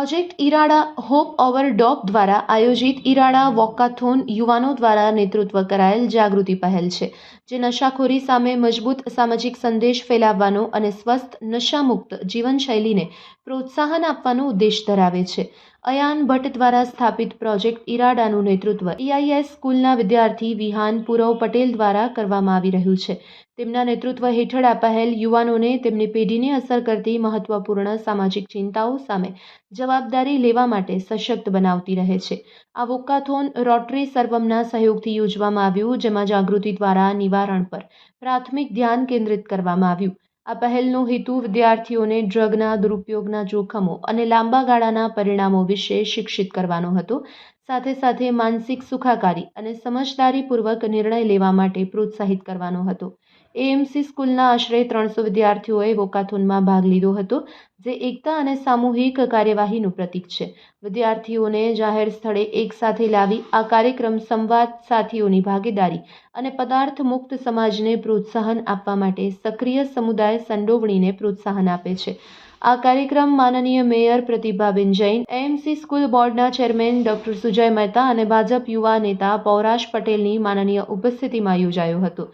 Project ઈરાડા hope over dope દ્વારા આયોજિત ઈરાડા walkathon યુવાનો દ્વારા નેતૃત્વ કરાયેલ જાગૃતિ પહેલ છે, જે નશાખોરી સામે મજબૂત સામાજિક સંદેશ ફેલાવવાનો અને સ્વસ્થ નશામુક્ત જીવનશૈલીને પ્રોત્સાહન આપવાનો ઉદ્દેશ ધરાવે છે. અયાન ભટ્ટ દ્વારા સ્થાપિત પ્રોજેક્ટ ઈરાડાનું નેતૃત્વ EIS સ્કૂલના વિદ્યાર્થી વિહાન પુરવ પટેલ દ્વારા કરવામાં આવી રહ્યું છે. તેમના નેતૃત્વ હેઠળ આ પહેલ યુવાનોને તેમની પેઢીને અસર કરતી મહત્વપૂર્ણ સામાજિક ચિંતાઓ સામે જવાબદારી લેવા માટે સશક્ત બનાવતી રહે છે. આ વોકાથોન રોટરી સર્વમના સહયોગથી યોજવામાં આવ્યું, જેમાં જાગૃતિ દ્વારા નિવારણ પર પ્રાથમિક ધ્યાન કેન્દ્રિત કરવામાં આવ્યું. આ પહેલનો હેતુ વિદ્યાર્થીઓને ડ્રગના દુરુપયોગના જોખમો અને લાંબા ગાળાના પરિણામો વિશે શિક્ષિત કરવાનો હતો. સાથે સાથે માનસિક સુખાકારી અને સમજદારીપૂર્વક નિર્ણય લેવા માટે પ્રોત્સાહિત કરવાનો હતો. AMC સ્કૂલના આશરે 300 વિદ્યાર્થીઓએ વોકાથોનમાં ભાગ લીધો હતો, જે એકતા અને સામૂહિક કાર્યવાહીનું પ્રતીક છે. વિદ્યાર્થીઓને જાહેર સ્થળે એકસાથે લાવી આ કાર્યક્રમ સંવાદ, સાથીઓની ભાગીદારી અને પદાર્થ મુક્ત સમાજને પ્રોત્સાહન આપવા માટે સક્રિય સમુદાય સંડોવણીને પ્રોત્સાહન આપે છે. આ કાર્યક્રમ માનનીય mayor Pratibhaben Jain, AMC school બોર્ડના ચેરમેન ડોક્ટર સુજય મહેતા અને ભાજપ યુવા નેતા પૌરાશ પટેલની માનનીય ઉપસ્થિતિમાં યોજાયો હતો,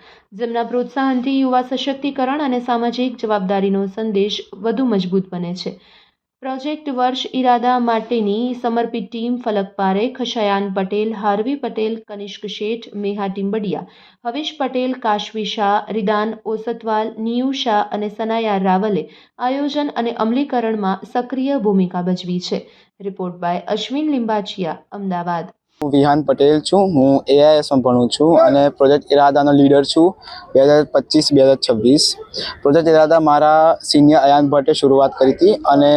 જેમના પ્રોત્સાહનથી યુવા સશક્તિકરણ અને સામાજિક જવાબદારીનો સંદેશ વધુ મજબૂત બને છે. પ્રોજેક્ટ વર્ષ ઈરાદા માટેની સમર્પિત ટીમ ફલક પારેખ, શયાન પટેલ, હાર્વી પટેલ, કનિષ્ક શેઠ, મેહા ટિમ્બડિયા, હવીશ પટેલ, કાશવી શાહ, રિદાન ઓસતવાલ, નિયુ શાહ અને સનાયા રાવલે આયોજન અને અમલીકરણમાં સક્રિય ભૂમિકા ભજવી છે. Report by Ashwin Limbachiya, Ahmedabad. હું વિહાન પટેલ છું. હું AISમાં ભણું છું અને પ્રોજેક્ટ ઈરાદાનો લીડર છું 2025-2026. પ્રોજેક્ટ ઈરાદા મારા સિનિયર અયાન ભટ્ટે શરૂઆત કરી હતી અને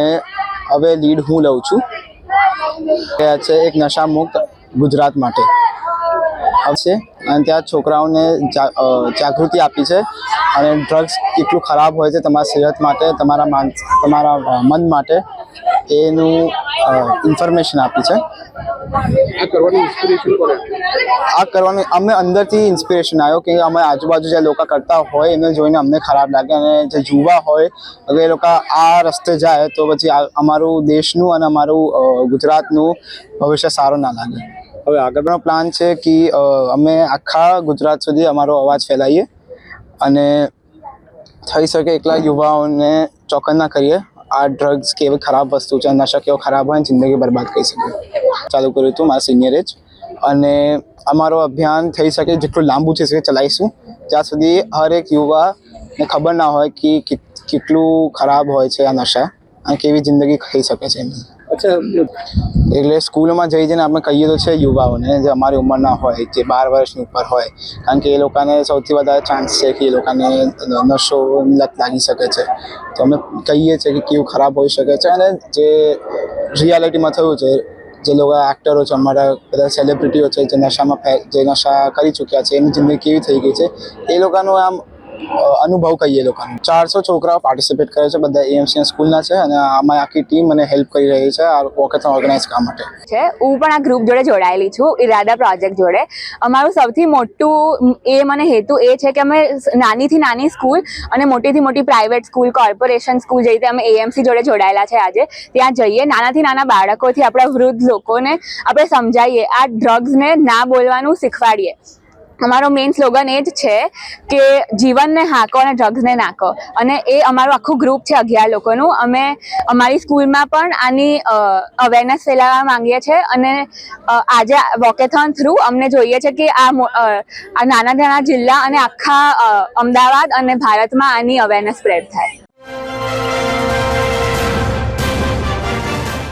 હવે લીડ હું લઉં છું. છે એક નશામુક્ત ગુજરાત માટે છે અને ત્યાં છોકરાઓને જાગૃતિ આપી છે અને ડ્રગ્સ કેટલું ખરાબ હોય છે તમારા સેહત માટે, તમારા મન માટે, એનું ઇન્ફોર્મેશન આપી છે. આ કરવાની અમને અંદરથી ઇન્સ્પિરેશન આવ્યો કે અમે આજુબાજુ જે લોકો કરતા હોય એને જોઈને અમને ખરાબ લાગે અને જે યુવા હોય અગર એ લોકો આ રસ્તે જાય તો પછી અમારું દેશનું અને અમારું ગુજરાતનું ભવિષ્ય સારું ના લાગે. હવે આગળનો પ્લાન છે કે અમે આખા ગુજરાત સુધી અમારો અવાજ ફેલાવીએ અને થઈ શકે એટલા યુવાઓને ચોકન ના કરીએ. આ ડ્રગ્સ કેવી ખરાબ વસ્તુ છે, નશા કેવો ખરાબ હોય, જિંદગી બરબાદ કરી શકે. ચાલુ કર્યું હતું મારા સિનિયરે જ અને અમારો અભિયાન થઈ શકે જેટલું લાંબુ થઈ શકે ચલાવીશું, જ્યાં સુધી હરેક યુવાને ખબર ના હોય કે કેટલું ખરાબ હોય છે આ નશા અને કેવી જિંદગી થઈ શકે છે એમની. એટલે સ્કૂલોમાં જઈને આપણે કહીએ તો છે યુવાઓને જે અમારી ઉંમરના હોય, જે 12 વર્ષની ઉપર હોય, કારણ કે એ લોકોને સૌથી વધારે ચાન્સ છે કે એ લોકોને નશો લત લાગી શકે છે. તો અમે કહીએ છીએ કે કેવું ખરાબ હોઈ શકે છે અને જે રિયાલિટીમાં થયું છે, જે લોકો એક્ટરો છે, અમારા બધા સેલિબ્રિટીઓ છે જે નશા કરી ચૂક્યા છે, એની જિંદગી કેવી થઈ ગઈ છે એ લોકોનું આમ અનુભવ કહીએ. લોકોને 400 છોકરાઓ પાર્ટિસિપેટ કરે છે, બધા AMC સ્કૂલના છે અને આમાં આખી ટીમ મને હેલ્પ કરી રહી છે આ વોકેથોન ઓર્ગેનાઇઝ કરવા માટે. હું પણ આ ગ્રુપ જોડે જોડાયેલી છું, ઈરાદા પ્રોજેક્ટ જોડે. અમારું સૌથી મોટું મને હેતુ એ છે કે અમે નાનીથી નાની સ્કૂલ અને મોટીથી મોટી પ્રાઇવેટ સ્કૂલ, કોર્પોરેશન સ્કૂલ જે રીતે અમે AMC જોડે જોડાયેલા છે આજે, ત્યાં જઈએ, નાનાથી નાના બાળકોથી આપણા વૃદ્ધ લોકોને આપણે સમજાવીએ, આ ડ્રગ્સને ના બોલવાનું શીખવાડીએ. અમારો મેઇન સ્લોગન એ જ છે કે જીવનને હાંકો અને ડ્રગ્સને નાખો, અને એ અમારું આખું ગ્રુપ છે 11 લોકોનું. અમે અમારી સ્કૂલમાં પણ આની અવેરનેસ ફેલાવવા માંગીએ છીએ અને આજે વોકેથોન થ્રુ અમને જોઈએ છે કે આ નાના નાના જિલ્લા અને આખા અમદાવાદ અને ભારતમાં આની અવેરનેસ સ્પ્રેડ થાય.